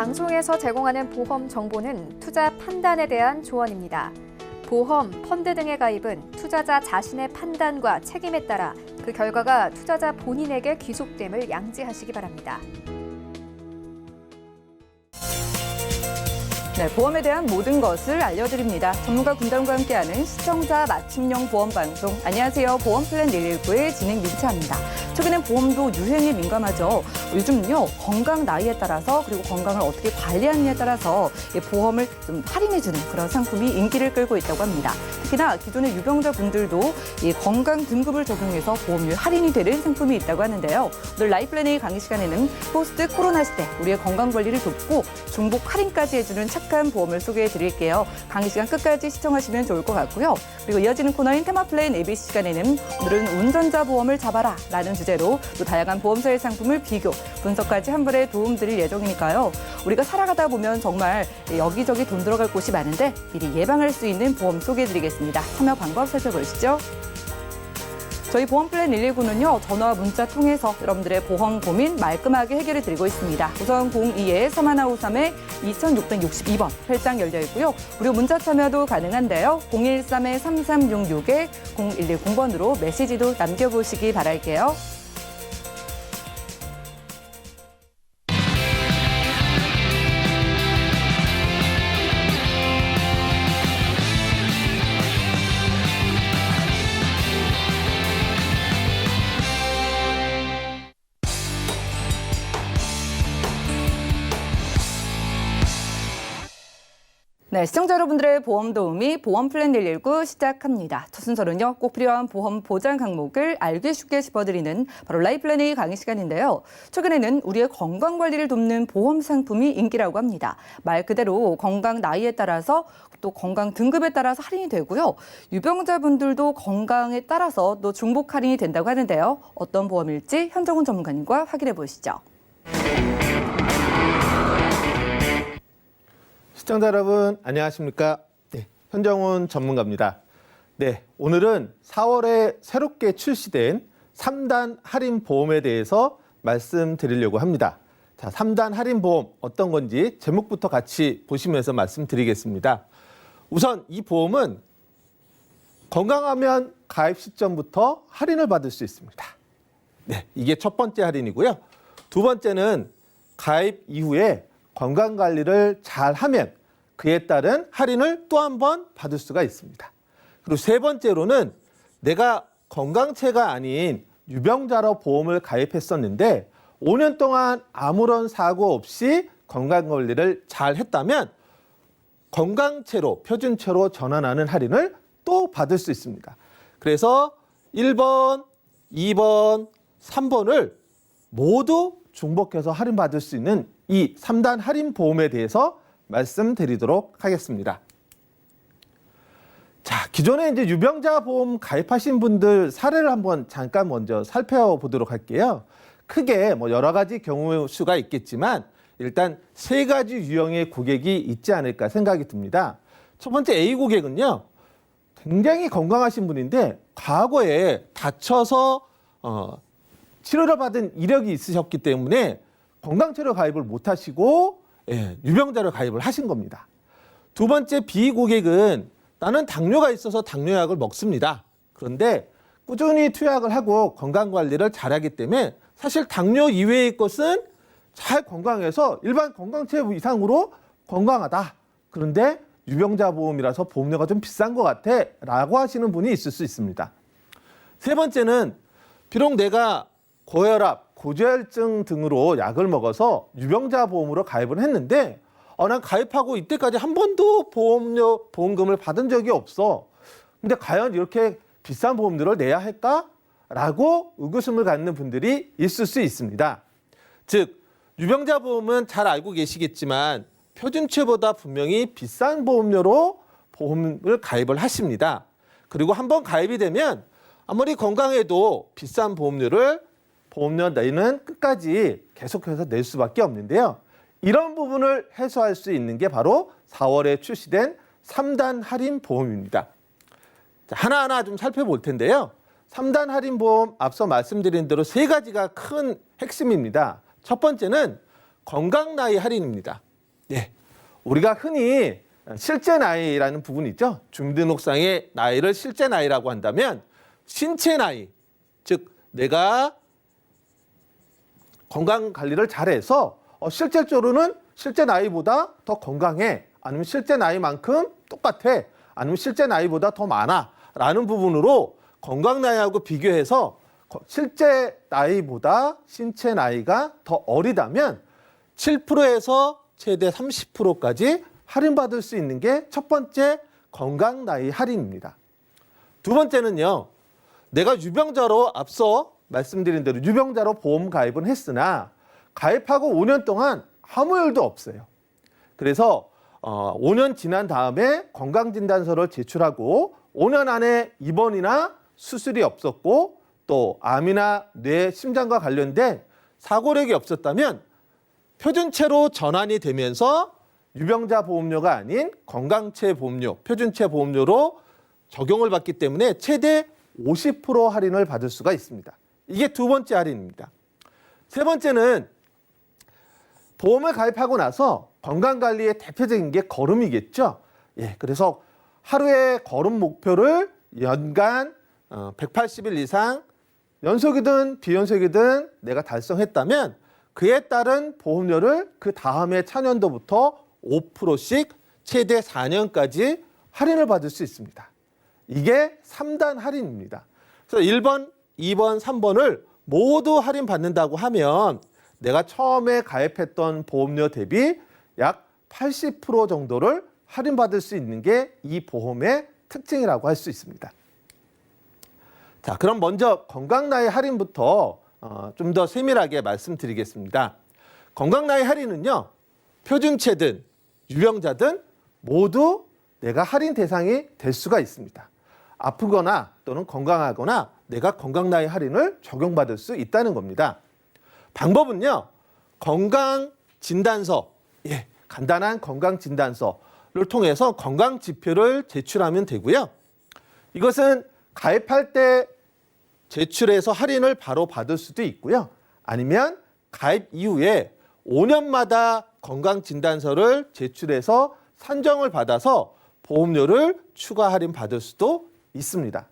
방송에서 제공하는 보험 정보는 투자 판단에 대한 조언입니다. 보험, 펀드 등의 가입은 투자자 자신의 판단과 책임에 따라 그 결과가 투자자 본인에게 귀속됨을 양지하시기 바랍니다. 네, 보험에 대한 모든 것을 알려드립니다. 전문가 군단과 함께하는 시청자 맞춤형 보험 방송. 안녕하세요. 보험 플랜 119의 진행 민채합니다. 최근엔 보험도 유행에 민감하죠. 요즘은요, 건강 나이에 따라서 그리고 건강을 어떻게 관리하느냐에 따라서 보험을 좀 할인해주는 그런 상품이 인기를 끌고 있다고 합니다. 특히나 기존의 유병자분들도 이 건강 등급을 적용해서 보험료 할인이 되는 상품이 있다고 하는데요. 오늘 라이플랜 A 강의 시간에는 포스트 코로나 시대 우리의 건강 관리를 돕고 중복 할인까지 해주는 착한 보험을 소개해 드릴게요. 강의 시간 끝까지 시청하시면 좋을 것 같고요. 그리고 이어지는 코너인 테마플랜 ABC 시간에는 오늘은 운전자 보험을 잡아라 라는 주제로 또 다양한 보험사의 상품을 비교, 분석까지 한 번에 도움드릴 예정이니까요. 우리가 살아가다 보면 정말 여기저기 돈 들어갈 곳이 많은데 미리 예방할 수 있는 보험 소개해 드리겠습니다. 참여 방법 살펴보시죠. 저희 보험 플랜 119는요, 전화와 문자 통해서 여러분들의 보험 고민 말끔하게 해결해 드리고 있습니다. 우선 02-3153-2662번 회장 열려 있고요. 무료 문자 참여도 가능한데요. 013-3366-0110번으로 메시지도 남겨보시기 바랄게요. 네, 시청자 여러분들의 보험 도우미 보험 플랜 119 시작합니다. 첫 순서는요, 꼭 필요한 보험 보장 항목을 알기 쉽게 짚어드리는 바로 라이플랜 A 강의 시간인데요. 최근에는 우리의 건강 관리를 돕는 보험 상품이 인기라고 합니다. 말 그대로 건강 나이에 따라서 또 건강 등급에 따라서 할인이 되고요. 유병자분들도 건강에 따라서 또 중복 할인이 된다고 하는데요. 어떤 보험일지 현정훈 전문가님과 확인해 보시죠. 시청자 여러분 안녕하십니까? 네, 현정훈 전문가입니다. 네, 오늘은 4월에 새롭게 출시된 3단 할인 보험에 대해서 말씀드리려고 합니다. 자, 3단 할인 보험 어떤 건지 제목부터 같이 보시면서 말씀드리겠습니다. 우선 이 보험은 건강하면 가입 시점부터 할인을 받을 수 있습니다. 네, 이게 첫 번째 할인이고요. 두 번째는 가입 이후에 건강관리를 잘 하면 그에 따른 할인을 또 한 번 받을 수가 있습니다. 그리고 세 번째로는 내가 건강체가 아닌 유병자로 보험을 가입했었는데 5년 동안 아무런 사고 없이 건강관리를 잘 했다면 건강체로, 표준체로 전환하는 할인을 또 받을 수 있습니다. 그래서 1번, 2번, 3번을 모두 중복해서 할인받을 수 있는 이 3단 할인 보험에 대해서 말씀드리도록 하겠습니다. 자, 기존에 이제 유병자 보험 가입하신 분들 사례를 한번 잠깐 먼저 살펴보도록 할게요. 크게 뭐 여러 가지 경우 수가 있겠지만 일단 세 가지 유형의 고객이 있지 않을까 생각이 듭니다. 첫 번째 A 고객은요, 굉장히 건강하신 분인데 과거에 다쳐서 치료를 받은 이력이 있으셨기 때문에 건강체로 가입을 못 하시고 유병자로 가입을 하신 겁니다. 두 번째 B 고객은 나는 당뇨가 있어서 당뇨약을 먹습니다. 그런데 꾸준히 투약을 하고 건강관리를 잘하기 때문에 사실 당뇨 이외의 것은 잘 건강해서 일반 건강체 이상으로 건강하다. 그런데 유병자 보험이라서 보험료가 좀 비싼 것 같아 라고 하시는 분이 있을 수 있습니다. 세 번째는 비록 내가 고혈압, 고지혈증 등으로 약을 먹어서 유병자 보험으로 가입을 했는데 난 가입하고 이때까지 한 번도 보험금을 받은 적이 없어. 근데 과연 이렇게 비싼 보험료를 내야 할까? 라고 의구심을 갖는 분들이 있을 수 있습니다. 즉, 유병자 보험은 잘 알고 계시겠지만 표준체보다 분명히 비싼 보험료로 보험을 가입을 하십니다. 그리고 한번 가입이 되면 아무리 건강해도 비싼 보험료 내는 끝까지 계속해서 낼 수밖에 없는데요. 이런 부분을 해소할 수 있는 게 바로 4월에 출시된 3단 할인 보험입니다. 자, 하나하나 좀 살펴볼 텐데요. 3단 할인 보험 앞서 말씀드린 대로 세 가지가 큰 핵심입니다. 첫 번째는 건강 나이 할인입니다. 네, 우리가 흔히 실제 나이라는 부분이 있죠. 주민등록상의 나이를 실제 나이라고 한다면 신체 나이, 즉 내가 건강 관리를 잘해서 실질적으로는 실제 나이보다 더 건강해, 아니면 실제 나이만큼 똑같아, 아니면 실제 나이보다 더 많아 라는 부분으로 건강 나이하고 비교해서 실제 나이보다 신체 나이가 더 어리다면 7%에서 최대 30%까지 할인받을 수 있는 게 첫 번째 건강 나이 할인입니다. 두 번째는요, 내가 유병자로 앞서 말씀드린 대로 유병자로 보험 가입은 했으나 가입하고 5년 동안 아무 일도 없어요. 그래서 5년 지난 다음에 건강진단서를 제출하고 5년 안에 입원이나 수술이 없었고 또 암이나 뇌, 심장과 관련된 사고력이 없었다면 표준체로 전환이 되면서 유병자 보험료가 아닌 건강체 보험료, 표준체 보험료로 적용을 받기 때문에 최대 50% 할인을 받을 수가 있습니다. 이게 두 번째 할인입니다. 세 번째는 보험을 가입하고 나서 건강관리의 대표적인 게 걸음이겠죠. 예, 그래서 하루의 걸음 목표를 연간 180일 이상 연속이든 비연속이든 내가 달성했다면 그에 따른 보험료를 그 다음해 차년도부터 5%씩 최대 4년까지 할인을 받을 수 있습니다. 이게 3단 할인입니다. 그래서 1번, 2번, 3번을 모두 할인받는다고 하면 내가 처음에 가입했던 보험료 대비 약 80% 정도를 할인받을 수 있는 게 이 보험의 특징이라고 할 수 있습니다. 자, 그럼 먼저 건강나이 할인부터 좀 더 세밀하게 말씀드리겠습니다. 건강나이 할인은요, 표준체든 유병자든 모두 내가 할인 대상이 될 수가 있습니다. 아프거나 또는 건강하거나 내가 건강나이 할인을 적용받을 수 있다는 겁니다. 방법은요, 건강진단서, 간단한 건강진단서를 통해서 건강지표를 제출하면 되고요. 이것은 가입할 때 제출해서 할인을 바로 받을 수도 있고요. 아니면 가입 이후에 5년마다 건강진단서를 제출해서 산정을 받아서 보험료를 추가 할인 받을 수도 있습니다.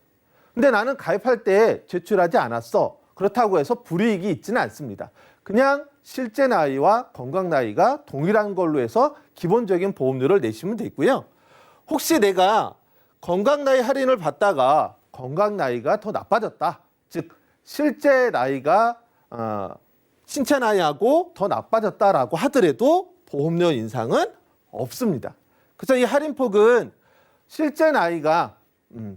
근데 나는 가입할 때 제출하지 않았어. 그렇다고 해서 불이익이 있지는 않습니다. 그냥 실제 나이와 건강 나이가 동일한 걸로 해서 기본적인 보험료를 내시면 되고요. 혹시 내가 건강 나이 할인을 받다가 건강 나이가 더 나빠졌다. 즉 실제 나이가 신체 나이하고 더 나빠졌다라고 하더라도 보험료 인상은 없습니다. 그래서 이 할인폭은 실제 나이가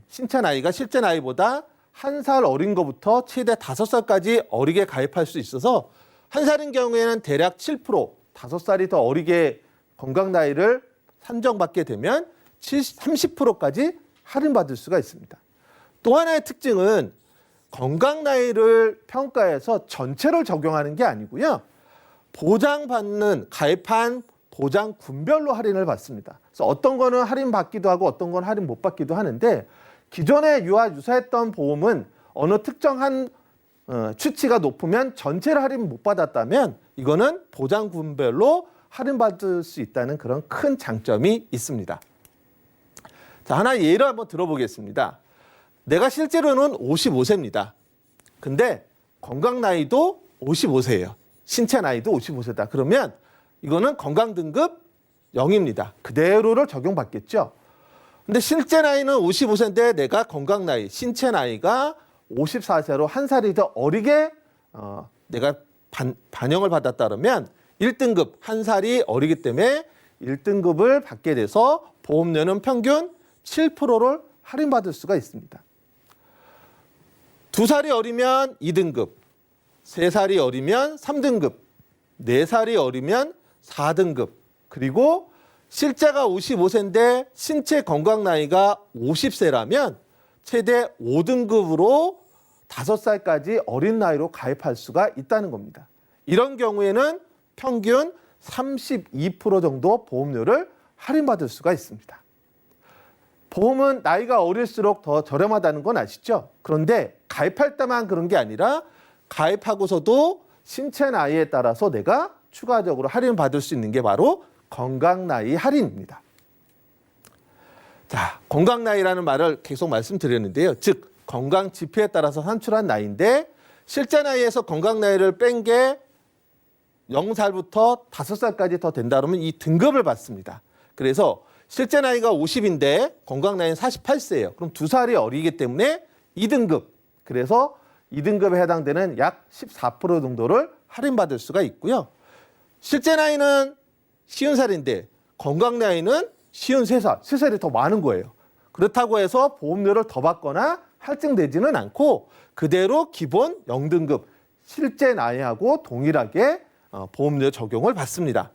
신체 나이가 실제 나이보다 1살 어린 것부터 최대 5살까지 어리게 가입할 수 있어서 1살인 경우에는 대략 7%, 5살이 더 어리게 건강 나이를 산정받게 되면 30%까지 할인받을 수가 있습니다. 또 하나의 특징은 건강 나이를 평가해서 전체를 적용하는 게 아니고요. 보장받는 가입한 보장군별로 할인을 받습니다. 그래서 어떤 거는 할인 받기도 하고 어떤 건 할인 못 받기도 하는데 기존에 유사했던 보험은 어느 특정한 추치가 높으면 전체를 할인 못 받았다면 이거는 보장군별로 할인받을 수 있다는 그런 큰 장점이 있습니다. 자, 하나 예를 한번 들어보겠습니다. 내가 실제로는 55세입니다. 근데 건강 나이도 55세예요. 신체 나이도 55세다. 그러면 이거는 건강 등급 0입니다. 그대로를 적용받겠죠. 근데 실제 나이는 55세인데 내가 건강 나이, 신체 나이가 54세로 1살이 더 어리게 내가 반영을 받았다 그러면 1등급 1살이 어리기 때문에 1등급을 받게 돼서 보험료는 평균 7%를 할인받을 수가 있습니다. 2살이 어리면 2등급, 3살이 어리면 3등급, 4살이 어리면 4등급, 그리고 실제가 55세인데 신체 건강 나이가 50세라면 최대 5등급으로 5살까지 어린 나이로 가입할 수가 있다는 겁니다. 이런 경우에는 평균 32% 정도 보험료를 할인받을 수가 있습니다. 보험은 나이가 어릴수록 더 저렴하다는 건 아시죠? 그런데 가입할 때만 그런 게 아니라 가입하고서도 신체 나이에 따라서 내가 추가적으로 할인받을 수 있는 게 바로 건강나이 할인입니다. 자, 건강나이라는 말을 계속 말씀드렸는데요. 즉 건강 지표에 따라서 산출한 나이인데 실제 나이에서 건강나이를 뺀 게 0살부터 5살까지 더 된다 그러면 이 등급을 받습니다. 그래서 실제 나이가 50인데 건강나이는 48세예요. 그럼 2살이 어리기 때문에 2등급. 그래서 2등급에 해당되는 약 14% 정도를 할인받을 수가 있고요. 실제 나이는 50살인데 건강 나이는 53살, 3살이 더 많은 거예요. 그렇다고 해서 보험료를 더 받거나 할증되지는 않고 그대로 기본 0등급 실제 나이하고 동일하게 보험료 적용을 받습니다.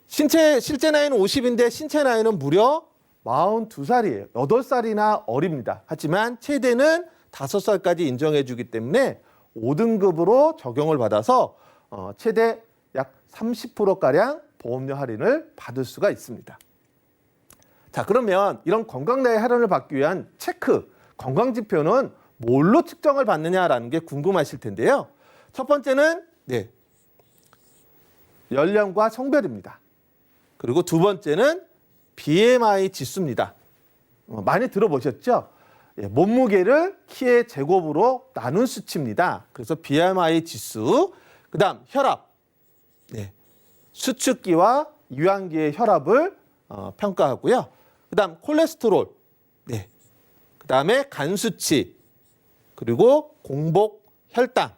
실제 나이는 50인데 신체 나이는 무려 42살이에요. 8살이나 어립니다. 하지만 최대는 5살까지 인정해 주기 때문에 5등급으로 적용을 받아서 최대 약 30%가량 보험료 할인을 받을 수가 있습니다. 자, 그러면 이런 건강나이 할인을 받기 위한 체크, 건강지표는 뭘로 측정을 받느냐라는 게 궁금하실 텐데요. 첫 번째는 연령과 성별입니다. 그리고 두 번째는 BMI 지수입니다. 많이 들어보셨죠? 몸무게를 키의 제곱으로 나눈 수치입니다. 그래서 BMI 지수, 그 다음 혈압, 수축기와 유한기의 혈압을 평가하고요. 그 다음 콜레스테롤, 그 다음에 간 수치, 그리고 공복 혈당,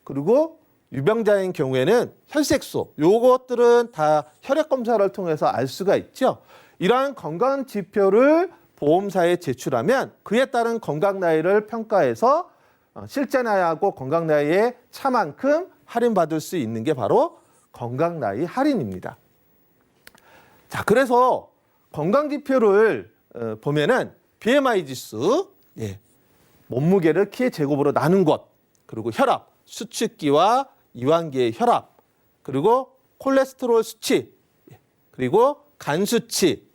그리고 유병자인 경우에는 혈색소, 요것들은 다 혈액 검사를 통해서 알 수가 있죠. 이러한 건강 지표를 보험사에 제출하면 그에 따른 건강 나이를 평가해서 실제 나이하고 건강 나이의 차만큼 할인받을 수 있는 게 바로 건강 나이 할인입니다. 자, 그래서 건강 지표를 보면은 BMI 지수, 몸무게를 키의 제곱으로 나눈 것, 그리고 혈압, 수축기와 이완기의 혈압, 그리고 콜레스테롤 수치, 그리고 간 수치,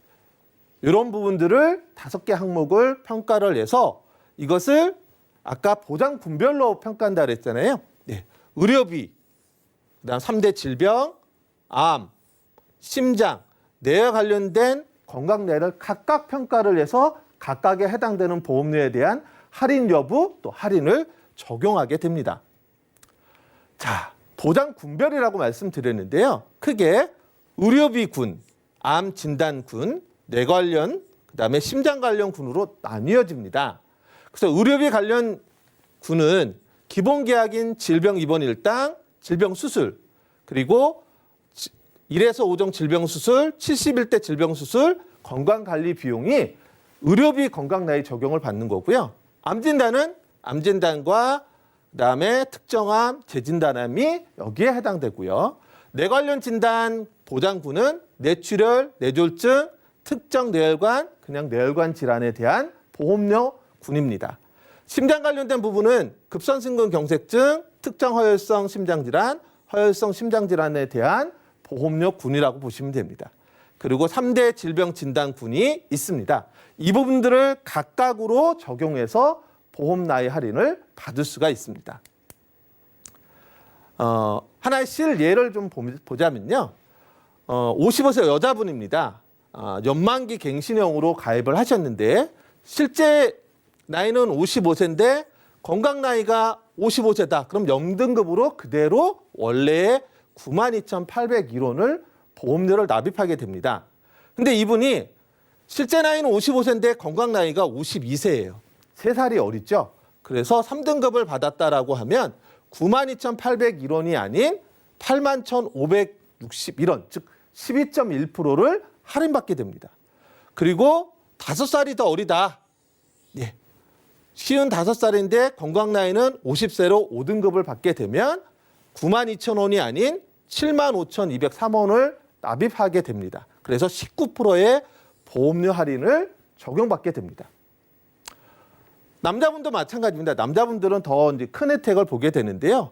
이런 부분들을 5개 항목을 평가를 해서 이것을 아까 보장 분별로 평가한다 그랬잖아요. 의료비, 그다음 3대 질병, 암, 심장, 뇌와 관련된 건강내를 각각 평가를 해서 각각에 해당되는 보험료에 대한 할인 여부 또 할인을 적용하게 됩니다. 자, 보장 분별이라고 말씀드렸는데요. 크게 의료비군, 암 진단군, 뇌 관련, 그다음에 심장 관련 군으로 나뉘어집니다. 그래서 의료비 관련 군은 기본 계약인 질병 입원 일당, 질병 수술, 그리고 1에서 5종 질병 수술, 71대 질병 수술, 건강 관리 비용이 의료비 건강 나이 적용을 받는 거고요. 암 진단은 암 진단과 그다음에 특정암, 재진단암이 여기에 해당되고요. 뇌 관련 진단 보장군은 뇌출혈, 뇌졸중, 특정 뇌혈관, 그냥 뇌혈관 질환에 대한 보험료 군입니다. 심장 관련된 부분은 급선심근 경색증, 특정 허혈성 심장질환, 허혈성 심장질환에 대한 보험료 군이라고 보시면 됩니다. 그리고 3대 질병 진단군이 있습니다. 이 부분들을 각각으로 적용해서 보험 나이 할인을 받을 수가 있습니다. 하나의 실 예를 좀 보자면요. 55세 여자분입니다. 연만기 갱신형으로 가입을 하셨는데 실제 나이는 55세인데 건강 나이가 55세다. 그럼 0등급으로 그대로 원래의 92,801원을 보험료를 납입하게 됩니다. 근데 이분이 실제 나이는 55세인데 건강 나이가 52세예요. 3살이 어리죠. 그래서 3등급을 받았다라고 하면 92,801원이 아닌 81,561원, 즉 12.1%를 할인받게 됩니다. 그리고 5살이 더 어리다. 55살인데 건강 나이는 50세로 5등급을 받게 되면 92,000원이 아닌 75,203원을 납입하게 됩니다. 그래서 19%의 보험료 할인을 적용받게 됩니다. 남자분도 마찬가지입니다. 남자분들은 더 이제 큰 혜택을 보게 되는데요.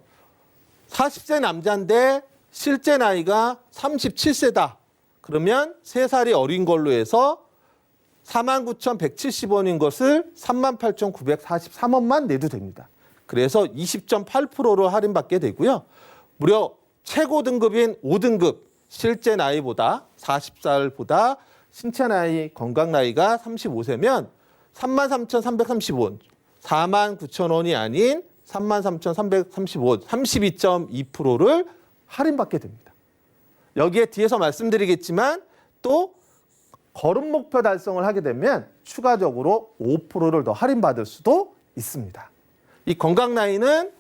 40세 남자인데 실제 나이가 37세다. 그러면 3살이 어린 걸로 해서 49,170원인 것을 38,943원만 내도 됩니다. 그래서 20.8%로 할인받게 되고요. 무려 최고 등급인 5등급 실제 나이보다 40살보다 신체 나이, 건강 나이가 35세면 33,330원, 49,000원이 아닌 33,330원, 32.2%를 할인받게 됩니다. 여기에 뒤에서 말씀드리겠지만 또 거름 목표 달성을 하게 되면 추가적으로 5%를 더 할인받을 수도 있습니다. 이 건강 나이는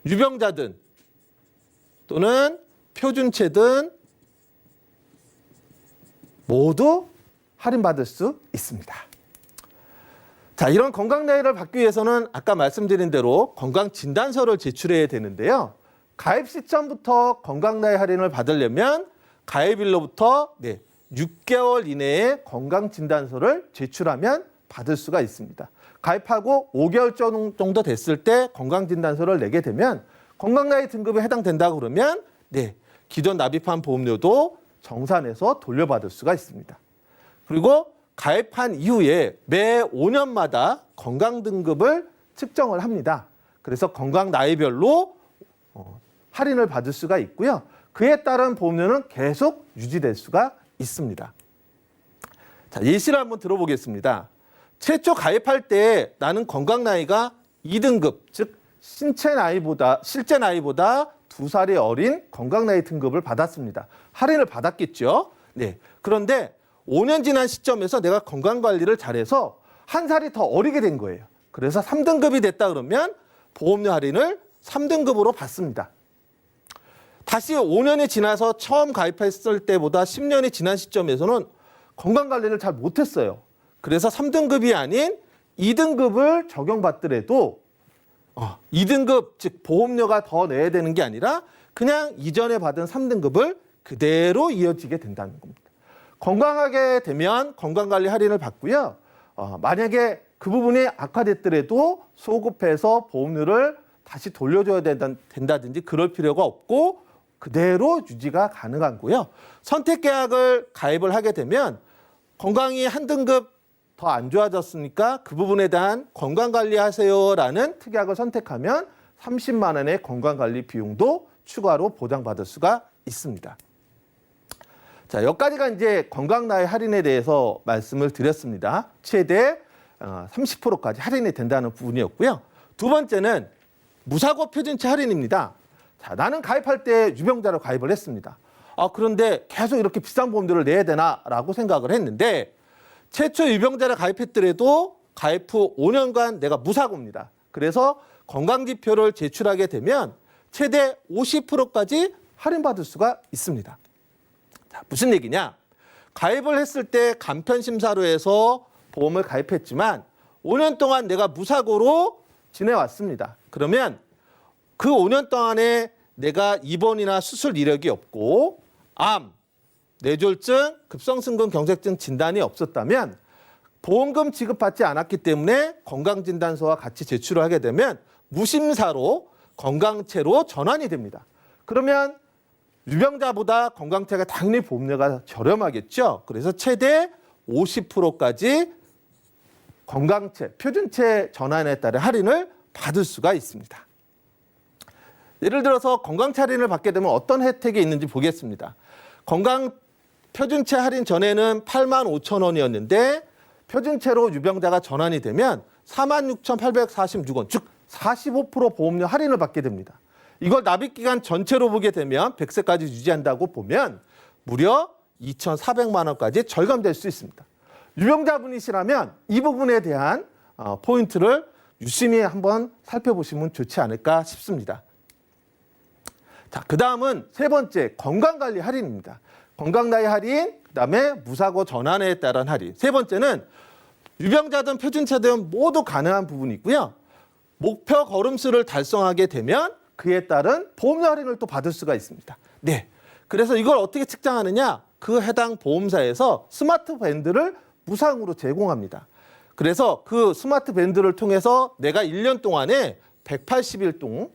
유병자든 또는 표준체든 모두 할인받을 수 있습니다. 자, 이런 건강 나이를 받기 위해서는 아까 말씀드린 대로 건강 진단서를 제출해야 되는데요. 가입 시점부터 건강 나이 할인을 받으려면 가입일로부터 6개월 이내에 건강 진단서를 제출하면 받을 수가 있습니다. 가입하고 5개월 정도 됐을 때 건강 진단서를 내게 되면 건강 나이 등급에 해당된다 그러면 기존 납입한 보험료도 정산해서 돌려받을 수가 있습니다. 그리고 가입한 이후에 매 5년마다 건강 등급을 측정을 합니다. 그래서 건강 나이별로 할인을 받을 수가 있고요. 그에 따른 보험료는 계속 유지될 수가 있습니다. 자, 예시를 한번 들어보겠습니다. 최초 가입할 때 나는 건강 나이가 2등급, 즉 실제 나이보다 2살이 어린 건강 나이 등급을 받았습니다. 할인을 받았겠죠. 그런데 5년 지난 시점에서 내가 건강 관리를 잘해서 1살이 더 어리게 된 거예요. 그래서 3등급이 됐다 그러면 보험료 할인을 3등급으로 받습니다. 다시 5년이 지나서 처음 가입했을 때보다 10년이 지난 시점에서는 건강 관리를 잘 못했어요. 그래서 3등급이 아닌 2등급을 적용받더라도 2등급, 즉 보험료가 더 내야 되는 게 아니라 그냥 이전에 받은 3등급을 그대로 이어지게 된다는 겁니다. 건강하게 되면 건강관리 할인을 받고요. 만약에 그 부분이 악화됐더라도 소급해서 보험료를 다시 돌려줘야 된다든지 그럴 필요가 없고 그대로 유지가 가능한 거고요. 선택계약을 가입을 하게 되면 건강이 한 등급 더 안 좋아졌으니까 그 부분에 대한 건강관리하세요라는 특약을 선택하면 30만 원의 건강관리 비용도 추가로 보장받을 수가 있습니다. 자, 여기까지가 이제 건강나이 할인에 대해서 말씀을 드렸습니다. 최대 30%까지 할인이 된다는 부분이었고요. 두 번째는 무사고 표준체 할인입니다. 자, 나는 가입할 때 유병자로 가입을 했습니다. 그런데 계속 이렇게 비싼 보험료를 내야 되나라고 생각을 했는데 최초 유병자를 가입했더라도 가입 후 5년간 내가 무사고입니다. 그래서 건강지표를 제출하게 되면 최대 50%까지 할인받을 수가 있습니다. 자, 무슨 얘기냐? 가입을 했을 때 간편심사로 해서 보험을 가입했지만 5년 동안 내가 무사고로 지내왔습니다. 그러면 그 5년 동안에 내가 입원이나 수술 이력이 없고 암, 뇌졸중, 급성심근경색증 진단이 없었다면 보험금 지급받지 않았기 때문에 건강진단서와 같이 제출을 하게 되면 무심사로 건강체로 전환이 됩니다. 그러면 유병자보다 건강체가 당연히 보험료가 저렴하겠죠. 그래서 최대 50%까지 건강체, 표준체 전환에 따른 할인을 받을 수가 있습니다. 예를 들어서 건강체 할인을 받게 되면 어떤 혜택이 있는지 보겠습니다. 건강 표준체 할인 전에는 85,000원이었는데 표준체로 유병자가 전환이 되면 46,846원, 즉 45% 보험료 할인을 받게 됩니다. 이걸 납입기간 전체로 보게 되면 100세까지 유지한다고 보면 무려 2,400만 원까지 절감될 수 있습니다. 유병자분이시라면 이 부분에 대한 포인트를 유심히 한번 살펴보시면 좋지 않을까 싶습니다. 자, 그 다음은 세 번째 건강관리 할인입니다. 건강나이 할인, 그 다음에 무사고 전환에 따른 할인. 세 번째는 유병자든 표준체든 모두 가능한 부분이 있고요. 목표 걸음수를 달성하게 되면 그에 따른 보험료 할인을 또 받을 수가 있습니다. 그래서 이걸 어떻게 측정하느냐? 그 해당 보험사에서 스마트 밴드를 무상으로 제공합니다. 그래서 그 스마트 밴드를 통해서 내가 1년 동안에 180일 동안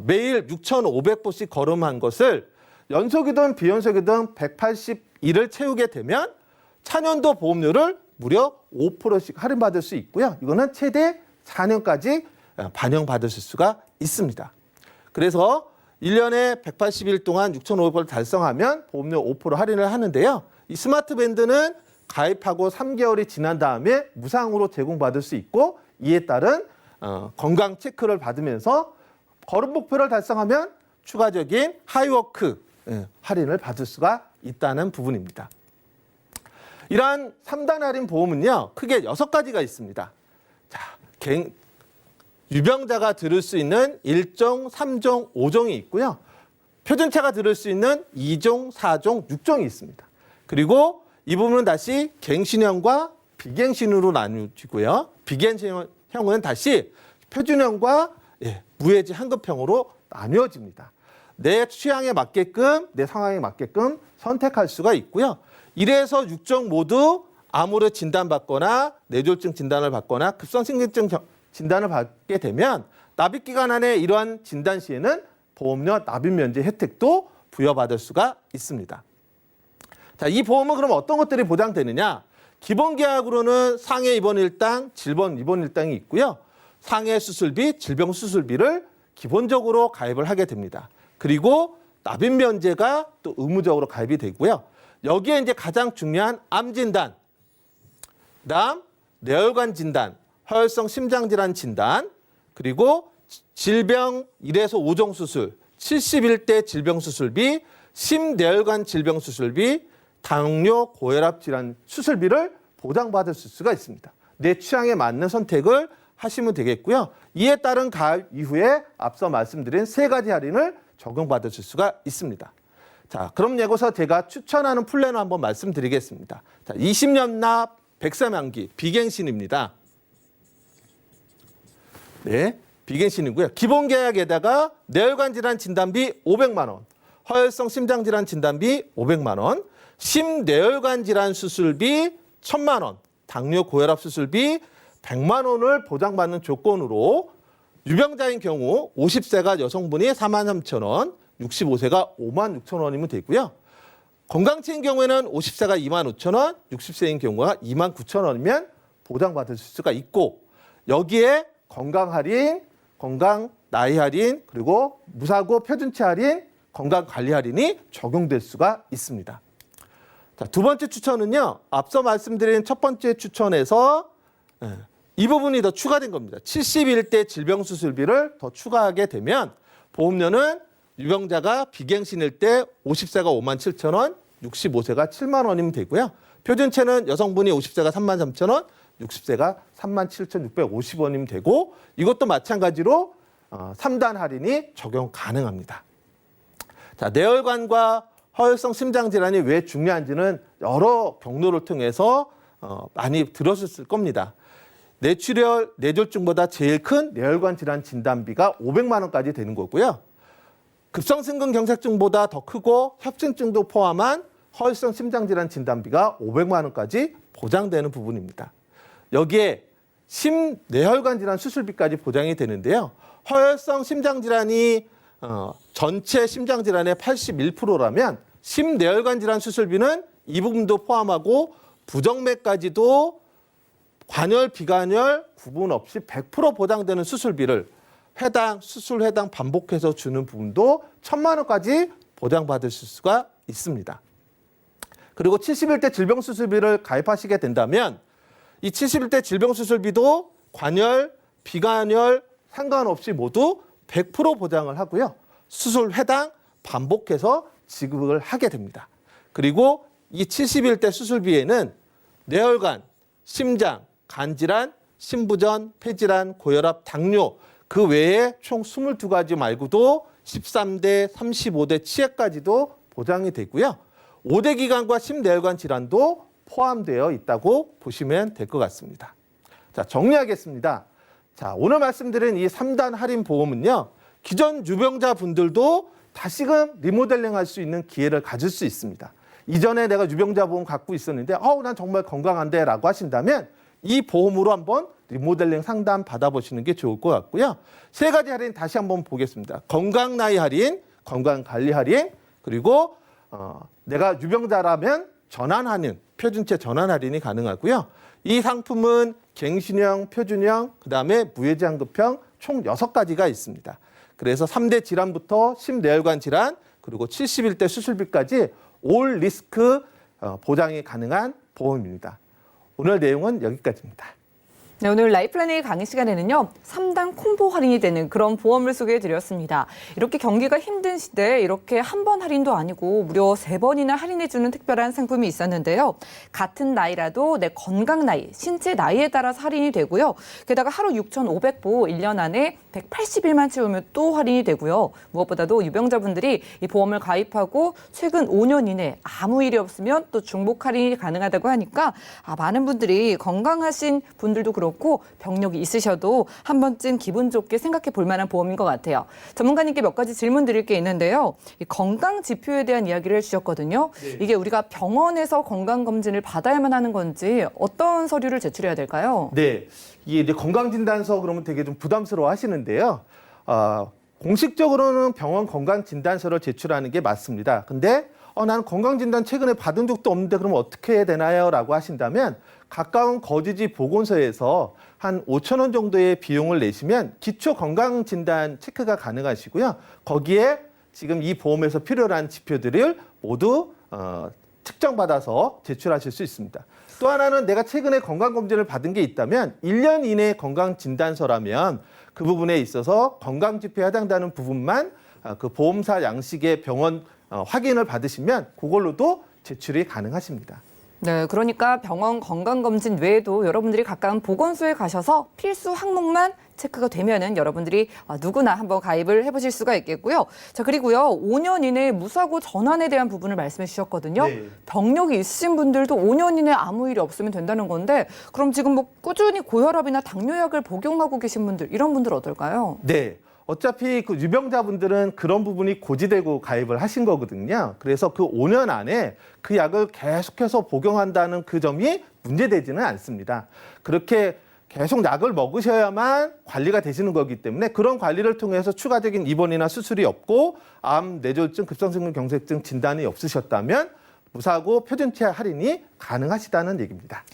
매일 6,500보씩 걸음한 것을 연속이든 비연속이든 180일을 채우게 되면 차년도 보험료를 무려 5%씩 할인받을 수 있고요. 이거는 최대 4년까지 반영받으실 수가 있습니다. 그래서 1년에 180일 동안 6,500원을 달성하면 보험료 5% 할인을 하는데요. 이 스마트 밴드는 가입하고 3개월이 지난 다음에 무상으로 제공받을 수 있고 이에 따른 건강 체크를 받으면서 걸음 목표를 달성하면 추가적인 하이워크 할인을 받을 수가 있다는 부분입니다. 이러한 3단 할인 보험은요, 크게 6가지가 있습니다. 자, 유병자가 들을 수 있는 1종, 3종, 5종이 있고요. 표준차가 들을 수 있는 2종, 4종, 6종이 있습니다. 그리고 이 부분은 다시 갱신형과 비갱신으로 나뉘어지고요. 비갱신형은 다시 표준형과 무해지 환급형으로 나뉘어집니다. 내 취향에 맞게끔, 내 상황에 맞게끔 선택할 수가 있고요. 1에서 6종 모두 암으로 진단받거나 뇌졸중 진단을 받거나 급성심근증 진단을 받게 되면 납입기간 안에 이러한 진단 시에는 보험료 납입 면제 혜택도 부여받을 수가 있습니다. 자, 이 보험은 그럼 어떤 것들이 보장되느냐? 기본 계약으로는 상해 입원 일당, 질병 입원 일당이 있고요. 상해 수술비, 질병 수술비를 기본적으로 가입을 하게 됩니다. 그리고 납입 면제가 또 의무적으로 가입이 되고요. 여기에 이제 가장 중요한 암 진단, 그다음 뇌혈관 진단, 허혈성 심장질환 진단, 그리고 질병 1에서 5종 수술, 71대 질병 수술비, 심뇌혈관 질병 수술비, 당뇨, 고혈압 질환 수술비를 보장받을 수가 있습니다. 내 취향에 맞는 선택을 하시면 되겠고요. 이에 따른 가입 이후에 앞서 말씀드린 3가지 할인을 적용받으실 수가 있습니다. 자, 그럼 여기서 제가 추천하는 플랜을 한번 말씀드리겠습니다. 자, 20년 납 100세 만기 비갱신입니다. 네, 비갱신이고요. 기본 계약에다가 뇌혈관 질환 진단비 500만 원, 허혈성 심장 질환 진단비 500만 원, 심뇌혈관 질환 수술비 1,000만 원, 당뇨 고혈압 수술비 100만 원을 보장받는 조건으로 유병자인 경우 50세가 여성분이 43,000원, 65세가 56,000원이면 되고요. 건강체인 경우에는 50세가 25,000원, 60세인 경우가 29,000원이면 보장받을 수가 있고 여기에 건강 할인, 건강 나이 할인, 그리고 무사고 표준치 할인, 건강 관리 할인이 적용될 수가 있습니다. 자, 두 번째 추천은요. 앞서 말씀드린 첫 번째 추천에서 이 부분이 더 추가된 겁니다. 71대 질병 수술비를 더 추가하게 되면 보험료는 유병자가 비갱신일 때 50세가 57,000원, 65세가 7만 원이면 되고요. 표준체는 여성분이 50세가 33,000원, 60세가 37,650원이면 되고 이것도 마찬가지로 3단 할인이 적용 가능합니다. 자, 뇌혈관과 허혈성 심장질환이 왜 중요한지는 여러 경로를 통해서 많이 들었을 겁니다. 뇌출혈, 뇌졸중보다 제일 큰 뇌혈관 질환 진단비가 500만 원까지 되는 거고요. 급성심근경색증보다 더 크고 협심증도 포함한 허혈성 심장질환 진단비가 500만 원까지 보장되는 부분입니다. 여기에 심뇌혈관 질환 수술비까지 보장이 되는데요. 허혈성 심장질환이 전체 심장질환의 81%라면 심뇌혈관 질환 수술비는 이 부분도 포함하고 부정맥까지도 관열, 비관열 구분 없이 100% 보장되는 수술비를 수술 해당 반복해서 주는 부분도 1,000만 원까지 보장받을 수가 있습니다. 그리고 71대 질병수술비를 가입하시게 된다면 이 71대 질병수술비도 관열, 비관열 상관없이 모두 100% 보장을 하고요. 수술 해당 반복해서 지급을 하게 됩니다. 그리고 이 71대 수술비에는 뇌혈관, 심장, 간질환, 심부전, 폐질환, 고혈압, 당뇨 그 외에 총 22가지 말고도 13대, 35대 치해까지도 보장이 되고요. 5대 기관과 심뇌혈관 질환도 포함되어 있다고 보시면 될 것 같습니다. 자, 정리하겠습니다. 자, 오늘 말씀드린 이 3단 할인 보험은요. 기존 유병자 분들도 다시금 리모델링 할 수 있는 기회를 가질 수 있습니다. 이전에 내가 유병자 보험 갖고 있었는데 난 정말 건강한데 라고 하신다면 이 보험으로 한번 리모델링 상담 받아보시는 게 좋을 것 같고요. 3가지 할인 다시 한번 보겠습니다. 건강 나이 할인, 건강 관리 할인, 그리고 내가 유병자라면 전환 할인, 표준체 전환 할인이 가능하고요. 이 상품은 갱신형, 표준형, 그다음에 무해지 환급형 총 6가지가 있습니다. 그래서 3대 질환부터 심뇌혈관 질환 그리고 71대 수술비까지 올 리스크 보장이 가능한 보험입니다. 오늘 내용은 여기까지입니다. 네, 오늘 라이플랜의 강의 시간에는요, 3단 콤보 할인이 되는 그런 보험을 소개해드렸습니다. 이렇게 경기가 힘든 시대에 이렇게 한 번 할인도 아니고 무려 3번이나 할인해주는 특별한 상품이 있었는데요. 같은 나이라도 내 건강 나이, 신체 나이에 따라서 할인이 되고요. 게다가 하루 6,500보 1년 안에 180일만 채우면 또 할인이 되고요. 무엇보다도 유병자분들이 이 보험을 가입하고 최근 5년 이내 아무 일이 없으면 또 중복 할인이 가능하다고 하니까 많은 분들이 건강하신 분들도 그렇고 병력이 있으셔도 한 번쯤 기분 좋게 생각해 볼 만한 보험인 것 같아요. 전문가님께 몇 가지 질문 드릴 게 있는데요. 이 건강 지표에 대한 이야기를 해주셨거든요. 네. 이게 우리가 병원에서 건강검진을 받아야만 하는 건지 어떤 서류를 제출해야 될까요? 네, 이게 이제 건강진단서 그러면 되게 좀 부담스러워 하시는데요. 공식적으로는 병원 건강진단서를 제출하는 게 맞습니다. 근데 나는 건강진단 최근에 받은 적도 없는데 그럼 어떻게 해야 되나요? 라고 하신다면 가까운 거주지 보건소에서 한 5,000원 정도의 비용을 내시면 기초 건강진단 체크가 가능하시고요. 거기에 지금 이 보험에서 필요로 한 지표들을 모두 측정받아서 제출하실 수 있습니다. 또 하나는 내가 최근에 건강검진을 받은 게 있다면 1년 이내 건강진단서라면 그 부분에 있어서 건강지표에 해당되는 부분만 그 보험사 양식의 병원 확인을 받으시면 그걸로도 제출이 가능하십니다. 네, 그러니까 병원 건강검진 외에도 여러분들이 가까운 보건소에 가셔서 필수 항목만 체크가 되면은 여러분들이 누구나 한번 가입을 해보실 수가 있겠고요. 자, 그리고요, 5년 이내에 무사고 전환에 대한 부분을 말씀해 주셨거든요. 네. 병력이 있으신 분들도 5년 이내에 아무 일이 없으면 된다는 건데, 그럼 지금 뭐 꾸준히 고혈압이나 당뇨약을 복용하고 계신 분들, 이런 분들 어떨까요? 네. 어차피 그 유병자분들은 그런 부분이 고지되고 가입을 하신 거거든요. 그래서 그 5년 안에 그 약을 계속해서 복용한다는 그 점이 문제되지는 않습니다. 그렇게 계속 약을 먹으셔야만 관리가 되시는 거기 때문에 그런 관리를 통해서 추가적인 입원이나 수술이 없고 암, 뇌졸중, 급성심근경색증 진단이 없으셨다면 무사고 표준치 할인이 가능하시다는 얘기입니다.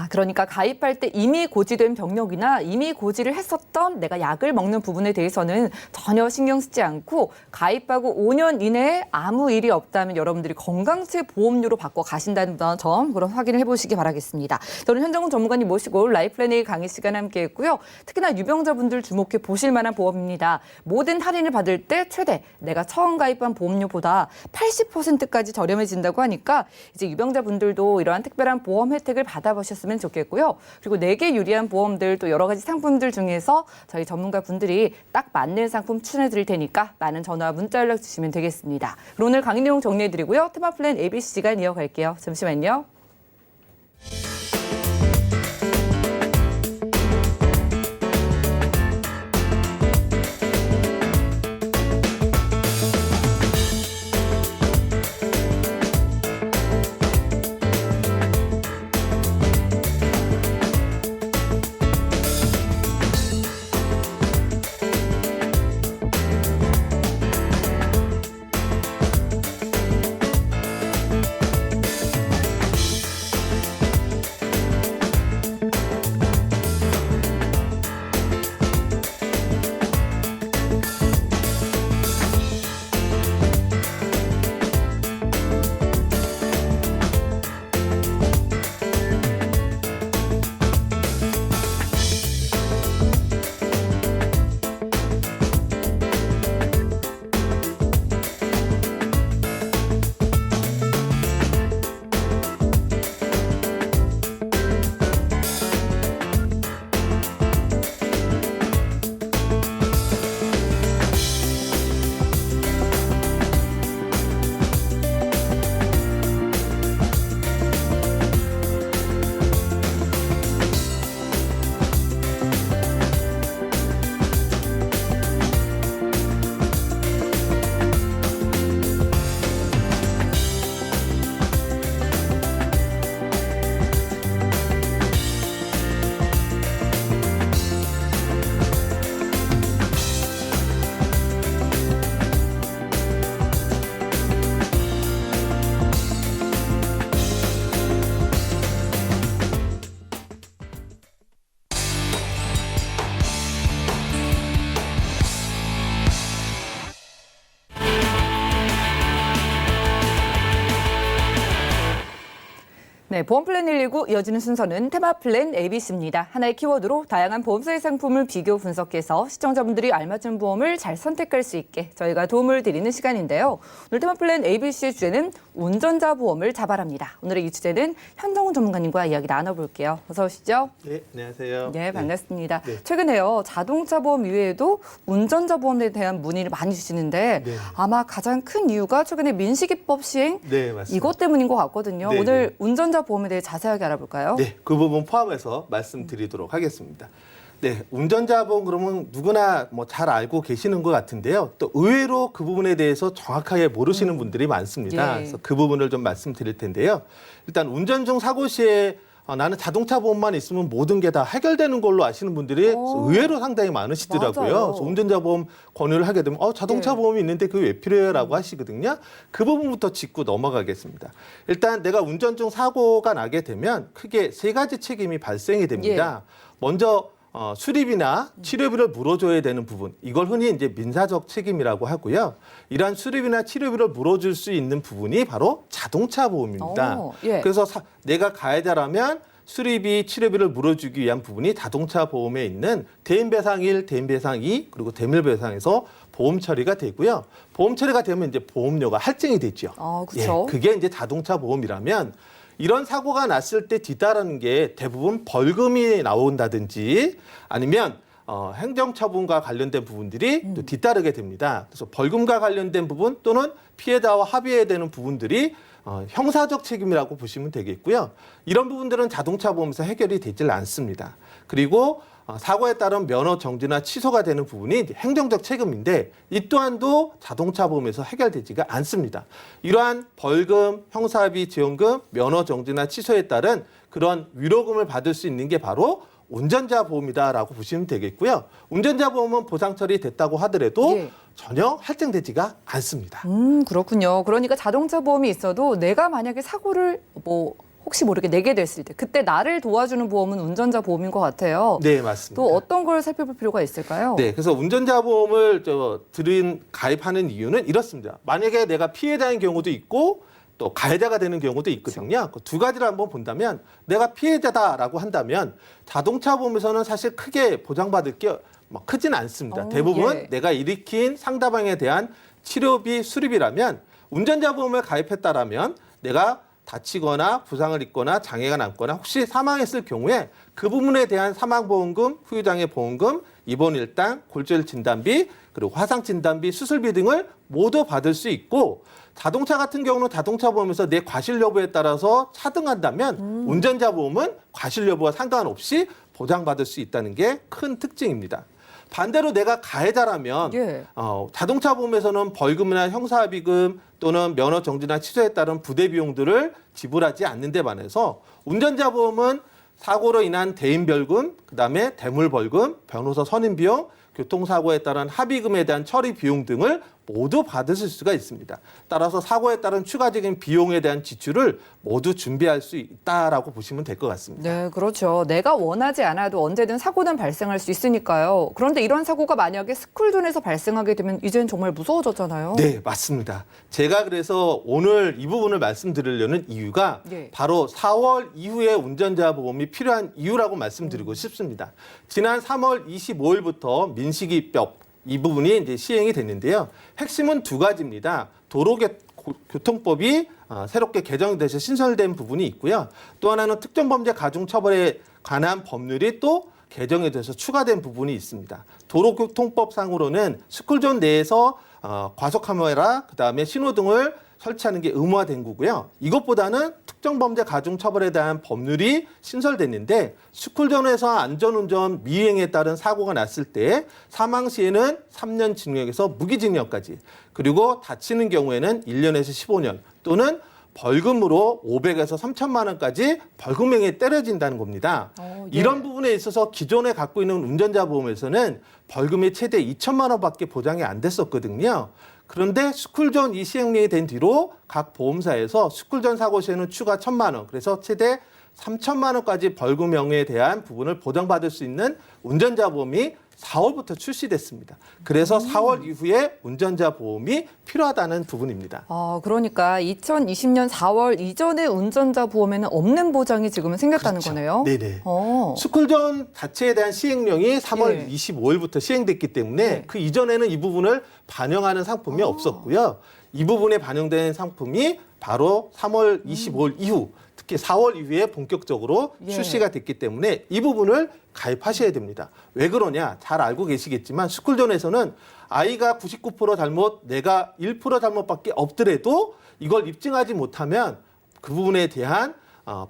그러니까 가입할 때 이미 고지된 병력이나 이미 고지를 했었던 내가 약을 먹는 부분에 대해서는 전혀 신경 쓰지 않고 가입하고 5년 이내에 아무 일이 없다면 여러분들이 건강체 보험료로 바꿔 가신다는 점 그럼 확인을 해보시기 바라겠습니다. 저는 현정훈 전문가님 모시고 라이플랜의 강의 시간 함께 했고요. 특히나 유병자분들 주목해 보실 만한 보험입니다. 모든 할인을 받을 때 최대 내가 처음 가입한 보험료보다 80%까지 저렴해진다고 하니까 이제 유병자분들도 이러한 특별한 보험 혜택을 받아보셨으면 좋겠고요. 그리고 4개 유리한 보험들 또 여러 가지 상품들 중에서 저희 전문가 분들이 딱 맞는 상품 추천해 드릴 테니까 많은 전화와 문자 연락 주시면 되겠습니다. 그럼 오늘 강의 내용 정리해 드리고요. 테마플랜 ABC 시간 이어갈게요. 잠시만요. 네, 보험 플랜 119 이어지는 순서는 테마 플랜 ABC입니다. 하나의 키워드로 다양한 보험사의 상품을 비교 분석해서 시청자분들이 알맞은 보험을 잘 선택할 수 있게 저희가 도움을 드리는 시간인데요. 오늘 테마 플랜 ABC의 주제는 운전자 보험을 잡아랍니다. 오늘의 이 주제는 현정훈 전문가님과 이야기 나눠볼게요. 어서 오시죠. 네, 안녕하세요. 네, 반갑습니다. 네. 최근에요, 자동차 보험 이외에도 운전자 보험에 대한 문의를 많이 주시는데 네. 아마 가장 큰 이유가 최근에 민식이법 시행 네, 맞습니다. 이것 때문인 것 같거든요. 네, 오늘 네. 운전자 보험에 대해 자세하게 알아볼까요? 네, 그 부분 포함해서 말씀드리도록 하겠습니다. 네, 운전자 보험 그러면 누구나 뭐 잘 알고 계시는 것 같은데요. 또 의외로 그 부분에 대해서 정확하게 모르시는 분들이 많습니다. 예. 그래서 그 부분을 좀 말씀드릴 텐데요. 일단 운전 중 사고 시에 나는 자동차 보험만 있으면 모든 게 다 해결되는 걸로 아시는 분들이 오. 의외로 상당히 많으시더라고요. 맞아요. 그래서 운전자 보험 권유를 하게 되면 자동차 네. 보험이 있는데 그게 왜 필요해라고 하시거든요. 그 부분부터 짚고 넘어가겠습니다. 일단 내가 운전 중 사고가 나게 되면 크게 세 가지 책임이 발생이 됩니다. 먼저 수리비나 치료비를 물어줘야 되는 부분, 이걸 흔히 이제 민사적 책임이라고 하고요. 이러한 수리비나 치료비를 물어줄 수 있는 부분이 바로 자동차 보험입니다. 예. 그래서 내가 가해자라면 수리비, 치료비를 물어주기 위한 부분이 자동차 보험에 있는 대인배상 1, 대인배상 2, 그리고 대밀배상에서 보험 처리가 되고요. 보험 처리가 되면 이제 보험료가 할증이 되죠. 그렇죠. 그게 이제 자동차 보험이라면 이런 사고가 났을 때 뒤따르는 게 대부분 벌금이 나온다든지 아니면 행정처분과 관련된 부분들이 또 뒤따르게 됩니다. 그래서 벌금과 관련된 부분 또는 피해자와 합의해야 되는 부분들이 형사적 책임이라고 보시면 되겠고요. 이런 부분들은 자동차 보험에서 해결이 되질 않습니다. 그리고 사고에 따른 면허 정지나 취소가 되는 부분이 이제 행정적 책임인데 이 또한도 자동차 보험에서 해결되지가 않습니다. 이러한 벌금, 형사비, 지원금, 면허 정지나 취소에 따른 그런 위로금을 받을 수 있는 게 바로 운전자 보험이다라고 보시면 되겠고요. 운전자 보험은 보상 처리됐다고 하더라도 예. 전혀 할증되지가 않습니다. 그렇군요. 그러니까 자동차 보험이 있어도 내가 만약에 사고를 혹시 모르게 내게 됐을 때 그때 나를 도와주는 보험은 운전자 보험인 것 같아요. 네, 맞습니다. 또 어떤 걸 살펴볼 필요가 있을까요? 네, 그래서 운전자 보험을 가입하는 이유는 이렇습니다. 만약에 내가 피해자인 경우도 있고 또 가해자가 되는 경우도 있거든요. 그 두 가지를 한번 본다면 내가 피해자다라고 한다면 자동차 보험에서는 사실 크게 보장받을 게 크진 않습니다. 대부분 예. 내가 일으킨 상대방에 대한 치료비, 수리비라면 운전자 보험을 가입했다라면 내가 다치거나 부상을 입거나 장애가 남거나 혹시 사망했을 경우에 그 부분에 대한 사망보험금, 후유장애 보험금, 입원 일당, 골절 진단비, 그리고 화상 진단비, 수술비 등을 모두 받을 수 있고 자동차 같은 경우는 자동차 보험에서 내 과실 여부에 따라서 차등한다면 운전자 보험은 과실 여부와 상관없이 보장받을 수 있다는 게 큰 특징입니다. 반대로 내가 가해자라면 예. 자동차 보험에서는 벌금이나 형사비금 또는 면허 정지나 취소에 따른 부대 비용들을 지불하지 않는 데 반해서 운전자 보험은 사고로 인한 대인별금, 그다음에 대물벌금, 변호사 선임비용, 교통사고에 따른 합의금에 대한 처리 비용 등을 모두 받으실 수가 있습니다. 따라서 사고에 따른 추가적인 비용에 대한 지출을 모두 준비할 수 있다라고 보시면 될 것 같습니다. 네, 그렇죠. 내가 원하지 않아도 언제든 사고는 발생할 수 있으니까요. 그런데 이런 사고가 만약에 스쿨존에서 발생하게 되면 이제는 정말 무서워졌잖아요. 네, 맞습니다. 제가 그래서 오늘 이 부분을 말씀드리려는 이유가 예. 바로 4월 이후에 운전자 보험이 필요한 이유라고 말씀드리고 싶습니다. 지난 3월 25일부터 민식이법 이 부분이 이제 시행이 됐는데요. 핵심은 두 가지입니다. 도로교통법이 새롭게 개정돼서 신설된 부분이 있고요. 또 하나는 특정범죄 가중처벌에 관한 법률이 또 개정이 돼서 추가된 부분이 있습니다. 도로교통법상으로는 스쿨존 내에서 과속 카메라, 그다음에 신호등을 설치하는 게 의무화된 거고요. 이것보다는 특정범죄 가중처벌에 대한 법률이 신설됐는데 스쿨존에서 안전운전 미행에 따른 사고가 났을 때 사망 시에는 3년 징역에서 무기징역까지 그리고 다치는 경우에는 1년에서 15년 또는 벌금으로 500에서 3천만 원까지 벌금형이 때려진다는 겁니다. 예. 이런 부분에 있어서 기존에 갖고 있는 운전자 보험에서는 벌금이 최대 2천만 원밖에 보장이 안 됐었거든요. 그런데 스쿨존 이 시행령이 된 뒤로 각 보험사에서 스쿨존 사고 시에는 추가 1,000만 원, 그래서 최대 3천만 원까지 벌금형에 대한 부분을 보장받을 수 있는 운전자 보험이 4월부터 출시됐습니다. 그래서 4월 이후에 운전자 보험이 필요하다는 부분입니다. 그러니까 2020년 4월 이전에 운전자 보험에는 없는 보장이 지금은 생겼다는 그렇죠. 거네요. 네네. 어. 스쿨존 자체에 대한 시행령이 3월 예. 25일부터 시행됐기 때문에 네. 그 이전에는 이 부분을 반영하는 상품이 없었고요. 이 부분에 반영된 상품이 바로 3월 25일 이후, 특히 4월 이후에 본격적으로 예. 출시가 됐기 때문에 이 부분을 가입하셔야 됩니다. 왜 그러냐? 잘 알고 계시겠지만 스쿨존에서는 아이가 99% 잘못, 내가 1% 잘못밖에 없더라도 이걸 입증하지 못하면 그 부분에 대한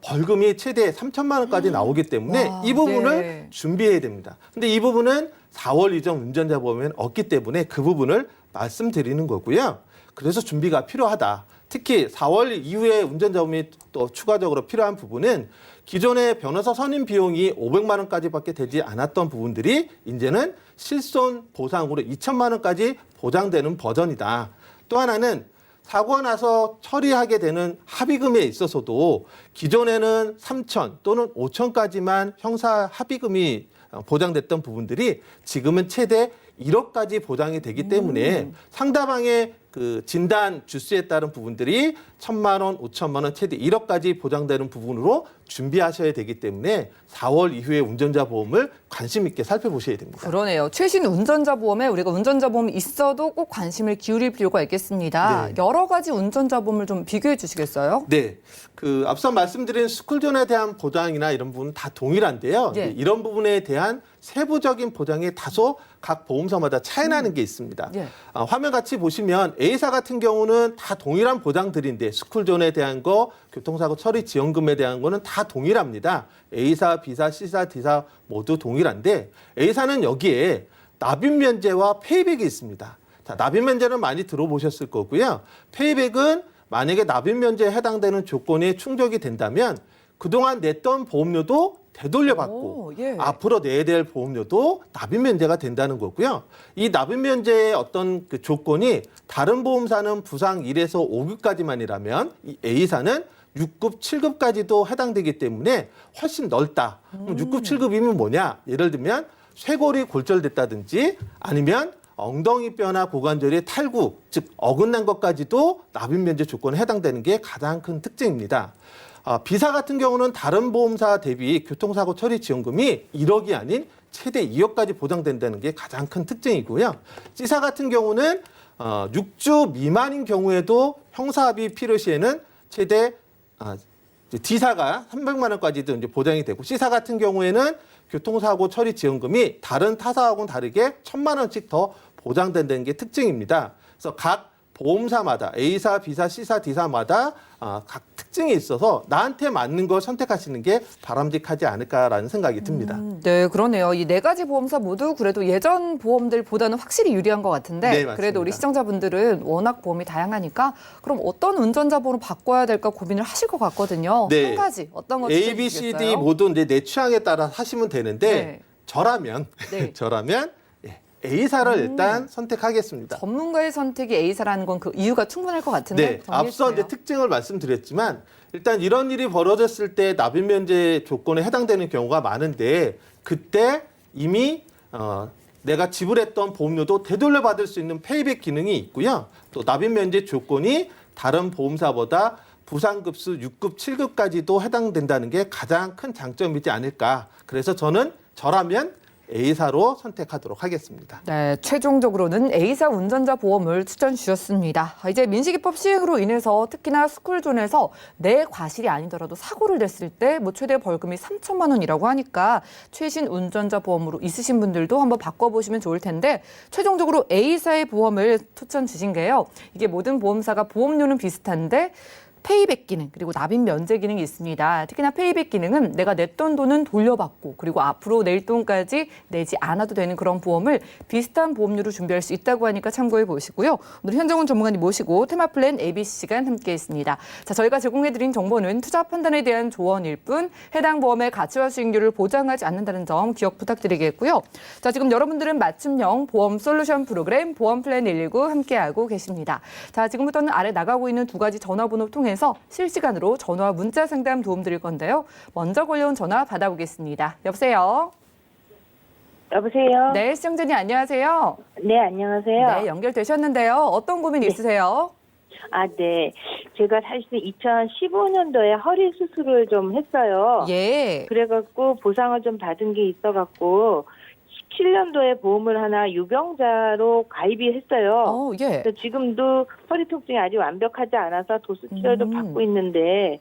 벌금이 최대 3천만 원까지 나오기 때문에 와, 이 부분을 네. 준비해야 됩니다. 근데 이 부분은 4월 이전 운전자 보험에는 없기 때문에 그 부분을 말씀드리는 거고요. 그래서 준비가 필요하다. 특히 4월 이후에 운전자 보험이 또 추가적으로 필요한 부분은 기존의 변호사 선임 비용이 500만 원까지밖에 되지 않았던 부분들이 이제는 실손 보상으로 2천만 원까지 보장되는 버전이다. 또 하나는 사고가 나서 처리하게 되는 합의금에 있어서도 기존에는 3천 또는 5천까지만 형사 합의금이 보장됐던 부분들이 지금은 최대 1억까지 보장이 되기 때문에 상대방의 그 진단 주수에 따른 부분들이 1,000만 원, 5천만 원, 최대 1억까지 보장되는 부분으로 준비하셔야 되기 때문에 4월 이후에 운전자 보험을 관심 있게 살펴보셔야 됩니다. 그러네요. 최신 운전자 보험에 우리가 운전자 보험이 있어도 꼭 관심을 기울일 필요가 있겠습니다. 네. 여러 가지 운전자 보험을 좀 비교해 주시겠어요? 네. 앞서 말씀드린 스쿨존에 대한 보장이나 이런 부분은 다 동일한데요. 예. 이런 부분에 대한 세부적인 보장이 다소 각 보험사마다 차이 나는 게 있습니다. 예. 화면 같이 보시면 A사 같은 경우는 다 동일한 보장들인데 스쿨존에 대한 거, 교통사고 처리 지원금에 대한 거는 다 동일합니다. A사, B사, C사, D사 모두 동일한데 A사는 여기에 납입 면제와 페이백이 있습니다. 자, 납입 면제는 많이 들어보셨을 거고요. 페이백은 만약에 납입 면제에 해당되는 조건이 충족이 된다면 그동안 냈던 보험료도 되돌려받고 오, 예. 앞으로 내야 될 보험료도 납입 면제가 된다는 거고요. 이 납입 면제의 어떤 그 조건이 다른 보험사는 부상 1에서 5급까지만이라면 이 A사는 6급, 7급까지도 해당되기 때문에 훨씬 넓다. 그럼 6급, 7급이면 뭐냐? 예를 들면 쇄골이 골절됐다든지 아니면 엉덩이뼈나 고관절의 탈구, 즉 어긋난 것까지도 납입 면제 조건에 해당되는 게 가장 큰 특징입니다. B사 같은 경우는 다른 보험사 대비 교통사고 처리 지원금이 1억이 아닌 최대 2억까지 보장된다는 게 가장 큰 특징이고요. C사 같은 경우는 6주 미만인 경우에도 형사합의 필요 시에는 최대 D사가 300만 원까지도 이제 보장이 되고 C사 같은 경우에는 교통사고 처리 지원금이 다른 타사하고는 다르게 1,000만 원씩 더 보장된다는 게 특징입니다. 그래서 각 보험사마다 A사, B사, C사, D사마다 각 특징이 있어서 나한테 맞는 걸 선택하시는 게 바람직하지 않을까라는 생각이 듭니다. 네, 그러네요. 이 네 가지 보험사 모두 그래도 예전 보험들보다는 확실히 유리한 것 같은데 네, 맞습니다. 그래도 우리 시청자분들은 워낙 보험이 다양하니까 그럼 어떤 운전자 보험을 바꿔야 될까 고민을 하실 것 같거든요. 네. 한 가지 어떤 거 A, B, C, D 모두 이제 내 취향에 따라 하시면 되는데 네. 저라면 네. 저라면 A사를 일단 선택하겠습니다. 전문가의 선택이 A사라는 건 그 이유가 충분할 것 같은데 네, 앞서 이제 특징을 말씀드렸지만 일단 이런 일이 벌어졌을 때 납입 면제 조건에 해당되는 경우가 많은데 그때 이미 내가 지불했던 보험료도 되돌려 받을 수 있는 페이백 기능이 있고요. 또 납입 면제 조건이 다른 보험사보다 부상급수 6급, 7급까지도 해당된다는 게 가장 큰 장점이지 않을까. 그래서 저라면 A사로 선택하도록 하겠습니다. 네, 최종적으로는 A사 운전자 보험을 추천 주셨습니다. 이제 민식이법 시행으로 인해서 특히나 스쿨존에서 내 과실이 아니더라도 사고를 냈을 때 최대 벌금이 3천만 원이라고 하니까 최신 운전자 보험으로 있으신 분들도 한번 바꿔보시면 좋을 텐데 최종적으로 A사의 보험을 추천 주신 게요. 이게 모든 보험사가 보험료는 비슷한데 페이백 기능 그리고 납입 면제 기능이 있습니다. 특히나 페이백 기능은 내가 냈던 돈은 돌려받고 그리고 앞으로 낼 돈까지 내지 않아도 되는 그런 보험을 비슷한 보험료로 준비할 수 있다고 하니까 참고해 보시고요. 오늘 현정훈 전문가님 모시고 테마 플랜 ABC 시간 함께했습니다. 자, 저희가 제공해드린 정보는 투자 판단에 대한 조언일 뿐 해당 보험의 가치와 수익률을 보장하지 않는다는 점 기억 부탁드리겠고요. 자, 지금 여러분들은 맞춤형 보험 솔루션 프로그램 보험 플랜 119 함께하고 계십니다. 자, 지금부터는 아래 나가고 있는 두 가지 전화번호 통해서 실시간으로 전화 문자 상담 도움 드릴 건데요. 먼저 걸려온 전화 받아보겠습니다. 여보세요? 여보세요? 네, 시청자님 안녕하세요. 네, 안녕하세요. 네, 연결되셨는데요. 어떤 고민 있으세요? 네. 제가 사실 2015년도에 허리 수술을 좀 했어요. 예. 그래갖고 보상을 좀 받은 게 있어갖고 17년도에 보험을 하나 유병자로 가입이 했어요. 예. 그래서 지금도 허리 통증이 아직 완벽하지 않아서 도수 치료도 받고 있는데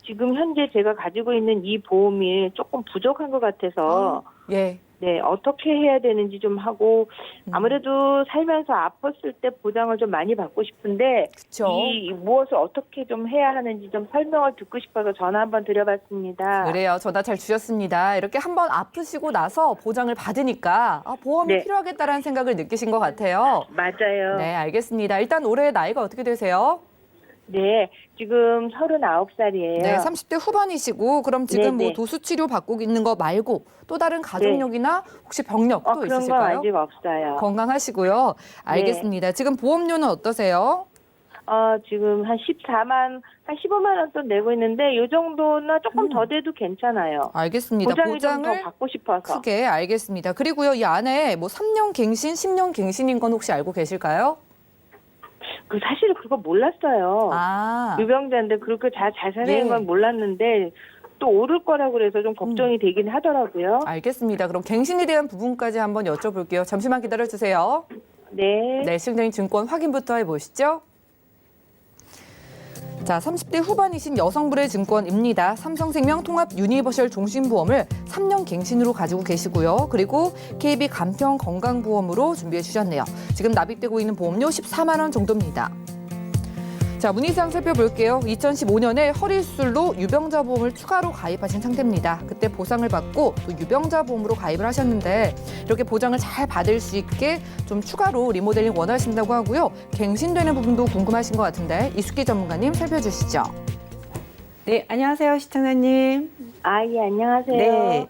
지금 현재 제가 가지고 있는 이 보험이 조금 부족한 것 같아서 예. 네, 어떻게 해야 되는지 좀 하고 아무래도 살면서 아팠을 때 보장을 좀 많이 받고 싶은데 그쵸. 이 무엇을 어떻게 좀 해야 하는지 좀 설명을 듣고 싶어서 전화 한번 드려봤습니다. 그래요. 전화 잘 주셨습니다. 이렇게 한번 아프시고 나서 보장을 받으니까 보험이 네. 필요하겠다라는 생각을 느끼신 것 같아요. 맞아요. 네, 알겠습니다. 일단 올해 나이가 어떻게 되세요? 네, 지금 39살이에요. 네, 30대 후반이시고 그럼 지금 네, 뭐 네. 도수 치료 받고 있는 거 말고 또 다른 가족력이나 혹시 병력 또 그런 건 있으실까요? 아직 없어요. 건강하시고요. 알겠습니다. 지금 보험료는 어떠세요? 지금 한 14만, 한 15만 원 또 내고 있는데 이 정도나 조금 더 돼도 괜찮아요. 알겠습니다. 보장을 좀 더 보장을 받고 싶어서. 크게 알겠습니다. 그리고요, 이 안에 뭐 3년 갱신, 10년 갱신인 건 혹시 알고 계실까요? 사실 그거 몰랐어요. 유병자인데 그렇게 자세한 예. 건 몰랐는데 또 오를 거라고 그래서 좀 걱정이 되긴 하더라고요. 알겠습니다. 그럼 갱신에 대한 부분까지 한번 여쭤볼게요. 잠시만 기다려주세요. 네. 네, 시청자님 증권 확인부터 해보시죠. 자, 30대 후반이신 여성분의 증권입니다. 삼성생명 통합 유니버셜 종신보험을 3년 갱신으로 가지고 계시고요. 그리고 KB 간편 건강보험으로 준비해 주셨네요. 지금 납입되고 있는 보험료 14만 원 정도입니다. 자, 문의사항 살펴볼게요. 2015년에 허리 수술로 유병자 보험을 추가로 가입하신 상태입니다. 그때 보상을 받고 또 유병자 보험으로 가입을 하셨는데 이렇게 보장을 잘 받을 수 있게 좀 추가로 리모델링 원하신다고 하고요. 갱신되는 부분도 궁금하신 것 같은데 이숙기 전문가님 살펴주시죠. 네, 안녕하세요, 시청자님. 예, 안녕하세요. 네,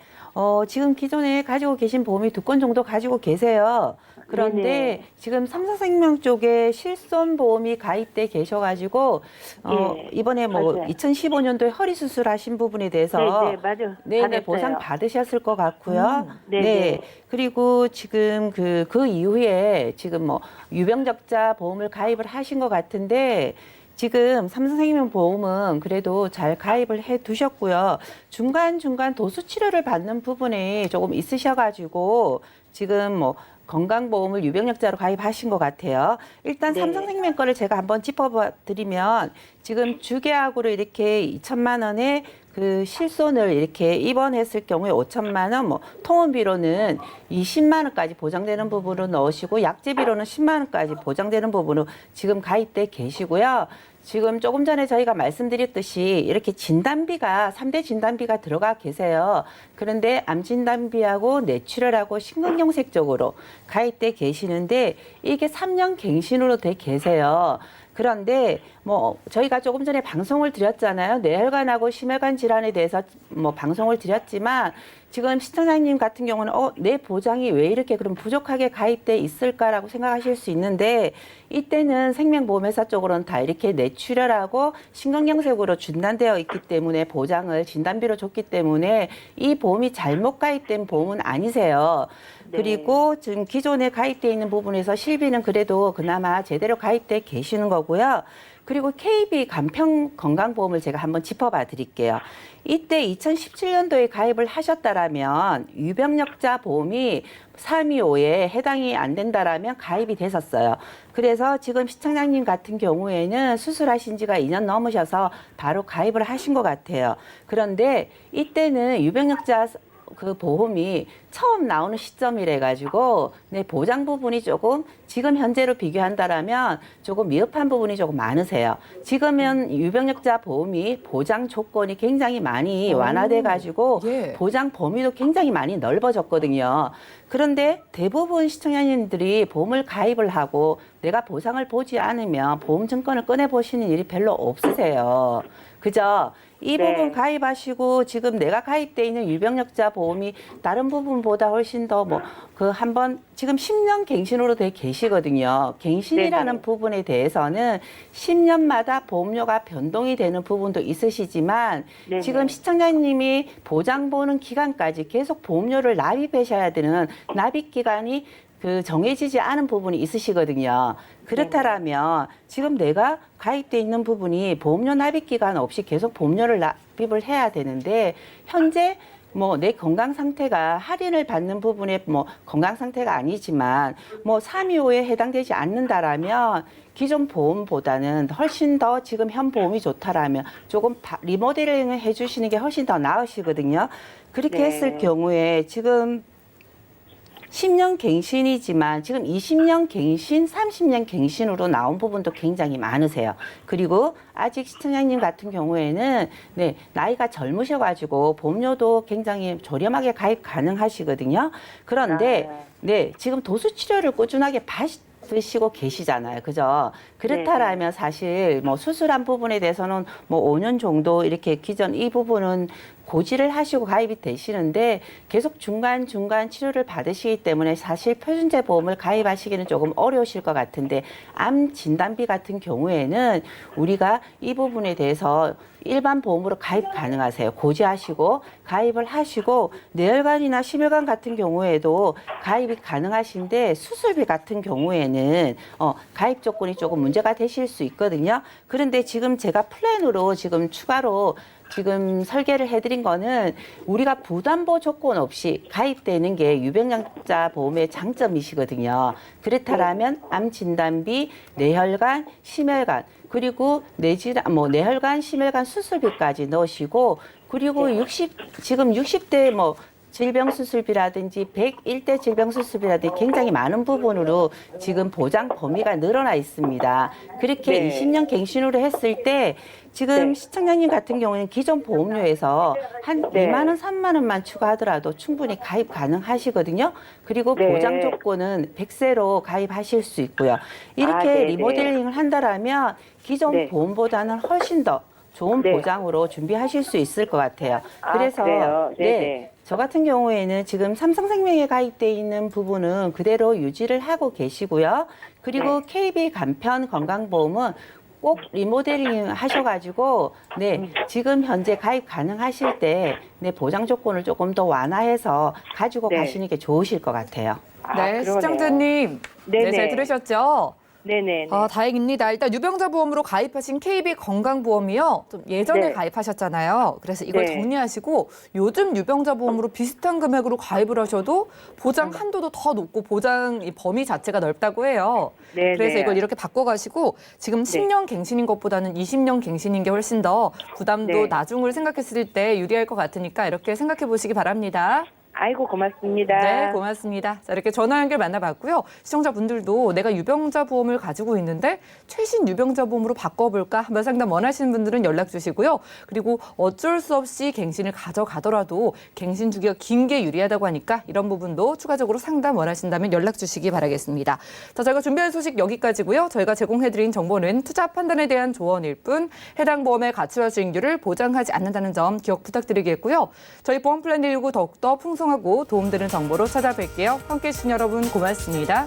지금 기존에 가지고 계신 보험이 2건 정도 가지고 계세요. 그런데 네네. 지금 삼성생명 쪽에 실손보험이 가입돼 계셔가지고 예, 이번에 뭐 맞아요. 2015년도에 허리 수술하신 부분에 대해서 네, 맞아요. 네네, 받았어요. 보상 받으셨을 것 같고요. 네네. 네. 그리고 지금 그 이후에 지금 뭐 유병적자 보험을 가입을 하신 것 같은데 지금 삼성생명 보험은 그래도 잘 가입을 해 두셨고요. 중간중간 도수 치료를 받는 부분이 조금 있으셔가지고 지금 뭐 건강보험을 유병력자로 가입하신 것 같아요. 일단 네. 삼성생명 거를 제가 한번 짚어드리면 지금 주계약으로 이렇게 2천만 원의 그 실손을 이렇게 입원했을 경우에 5천만 원, 뭐 통원비로는 20만 원까지 보장되는 부분으로 넣으시고 약제비로는 10만 원까지 보장되는 부분으로 지금 가입돼 계시고요. 지금 조금 전에 저희가 말씀드렸듯이 이렇게 진단비가 3대 진단비가 들어가 계세요. 그런데 암 진단비하고 뇌출혈하고 심근경색 쪽으로 가입돼 계시는데 이게 3년 갱신으로 돼 계세요. 그런데 뭐 저희가 조금 전에 방송을 드렸잖아요. 뇌혈관하고 심혈관 질환에 대해서 뭐 방송을 드렸지만 지금 시청자님 같은 경우는 내 보장이 왜 이렇게 그럼 부족하게 가입돼 있을까라고 생각하실 수 있는데 이때는 생명보험회사 쪽으로는 다 이렇게 뇌출혈하고 심근경색으로 진단되어 있기 때문에 보장을 진단비로 줬기 때문에 이 보험이 잘못 가입된 보험은 아니세요. 네. 그리고 지금 기존에 가입돼 있는 부분에서 실비는 그래도 그나마 제대로 가입돼 계시는 거고요. 그리고 KB 간편 건강보험을 제가 한번 짚어봐 드릴게요. 이때 2017년도에 가입을 하셨다라면 유병력자 보험이 325에 해당이 안 된다라면 가입이 됐었어요. 그래서 지금 시청자님 같은 경우에는 수술하신 지가 2년 넘으셔서 바로 가입을 하신 것 같아요. 그런데 이때는 유병력자 그 보험이 처음 나오는 시점이래 가지고 내 보장 부분이 조금 지금 현재로 비교한다라면 조금 미흡한 부분이 조금 많으세요. 지금은 유병력자 보험이 보장 조건이 굉장히 많이 완화돼 가지고 예. 보장 범위도 굉장히 많이 넓어졌거든요. 그런데 대부분 시청자님들이 보험을 가입을 하고 내가 보상을 보지 않으면 보험 증권을 꺼내 보시는 일이 별로 없으세요. 그죠? 이 네. 부분 가입하시고 지금 내가 가입돼 있는 유병력자 보험이 다른 부분 보험보다 훨씬 더 뭐 그 한번 지금 10년 갱신으로 돼 계시거든요. 갱신이라는 네네. 부분에 대해서는 10년마다 보험료가 변동이 되는 부분도 있으시지만 네네. 지금 시청자님이 보장 보는 기간까지 계속 보험료를 납입하셔야 되는 납입 기간이 그 정해지지 않은 부분이 있으시거든요. 그렇다라면 지금 내가 가입돼 있는 부분이 보험료 납입 기간 없이 계속 보험료를 납입을 해야 되는데 현재 뭐 내 건강 상태가 할인을 받는 부분에 뭐 건강 상태가 아니지만 뭐 325에 해당되지 않는다라면 기존 보험보다는 훨씬 더 지금 현 보험이 좋다라면 조금 리모델링을 해주시는 게 훨씬 더 나으시거든요. 그렇게 네. 했을 경우에 지금 10년 갱신이지만 지금 20년 갱신, 30년 갱신으로 나온 부분도 굉장히 많으세요. 그리고 아직 시청자님 같은 경우에는 네, 나이가 젊으셔가지고 보험료도 굉장히 저렴하게 가입 가능하시거든요. 그런데 네, 지금 도수 치료를 꾸준하게 받으시고 계시잖아요. 그죠? 그렇다라면 사실 뭐 수술한 부분에 대해서는 뭐 5년 정도 이렇게 기존 이 부분은 고지를 하시고 가입이 되시는데 계속 중간중간 치료를 받으시기 때문에 사실 표준제 보험을 가입하시기는 조금 어려우실 것 같은데 암 진단비 같은 경우에는 우리가 이 부분에 대해서 일반 보험으로 가입 가능하세요. 고지하시고 가입을 하시고 뇌혈관이나 심혈관 같은 경우에도 가입이 가능하신데 수술비 같은 경우에는 가입 조건이 조금 문제가 되실 수 있거든요. 그런데 지금 제가 플랜으로 지금 추가로 지금 설계를 해드린 거는 우리가 부담보 조건 없이 가입되는 게 유병장자 보험의 장점이시거든요. 그렇다라면 암 진단비, 뇌혈관, 심혈관 그리고 뇌혈관, 심혈관 수술비까지 넣으시고 그리고 지금 60대 뭐 질병 수술비라든지 101대 질병 수술비라든지 굉장히 많은 부분으로 지금 보장 범위가 늘어나 있습니다. 그렇게 네. 20년 갱신으로 했을 때 지금 네. 시청자님 같은 경우는 기존 보험료에서 한 네. 2만 원, 3만 원만 추가하더라도 충분히 가입 가능하시거든요. 그리고 네. 보장 조건은 100세로 가입하실 수 있고요. 이렇게 네네. 리모델링을 한다라면 기존 네. 보험보다는 훨씬 더 좋은 네. 보장으로 준비하실 수 있을 것 같아요. 아, 그래서 그래요? 네네. 저 같은 경우에는 지금 삼성생명에 가입돼 있는 부분은 그대로 유지를 하고 계시고요. 그리고 네. KB 간편 건강보험은 꼭 리모델링 하셔가지고 지금 현재 가입 가능하실 때 보장 조건을 조금 더 완화해서 가지고 네. 가시는 게 좋으실 것 같아요. 네, 그러네요. 시청자님. 네네. 네, 잘 들으셨죠? 네네. 다행입니다. 일단 유병자 보험으로 가입하신 KB 건강보험이요. 좀 예전에 네. 가입하셨잖아요. 그래서 이걸 네. 정리하시고 요즘 유병자 보험으로 비슷한 금액으로 가입을 하셔도 보장 한도도 더 높고 보장 이 범위 자체가 넓다고 해요. 네네. 그래서 이걸 이렇게 바꿔가시고 지금 10년 갱신인 것보다는 20년 갱신인 게 훨씬 더 부담도 네. 나중을 생각했을 때 유리할 것 같으니까 이렇게 생각해 보시기 바랍니다. 아이고 고맙습니다. 네, 고맙습니다. 자, 이렇게 전화 연결 만나봤고요. 시청자분들도 내가 유병자 보험을 가지고 있는데 최신 유병자 보험으로 바꿔볼까 한번 상담 원하시는 분들은 연락 주시고요. 그리고 어쩔 수 없이 갱신을 가져가더라도 갱신 주기가 긴 게 유리하다고 하니까 이런 부분도 추가적으로 상담 원하신다면 연락 주시기 바라겠습니다. 자, 저희가 준비한 소식 여기까지고요. 저희가 제공해드린 정보는 투자 판단에 대한 조언일 뿐 해당 보험의 가치와 수익률을 보장하지 않는다는 점 기억 부탁드리겠고요. 저희 보험 플랜 119 더욱더 풍성하고 도움되는 정보로 찾아뵐게요. 함께해 주신 여러분 고맙습니다.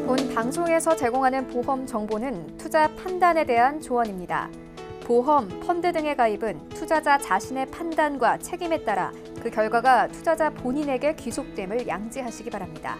본 방송에서 제공하는 보험 정보는 투자 판단에 대한 조언입니다. 보험, 펀드 등의 가입은 투자자 자신의 판단과 책임에 따라 그 결과가 투자자 본인에게 귀속됨을 양지하시기 바랍니다.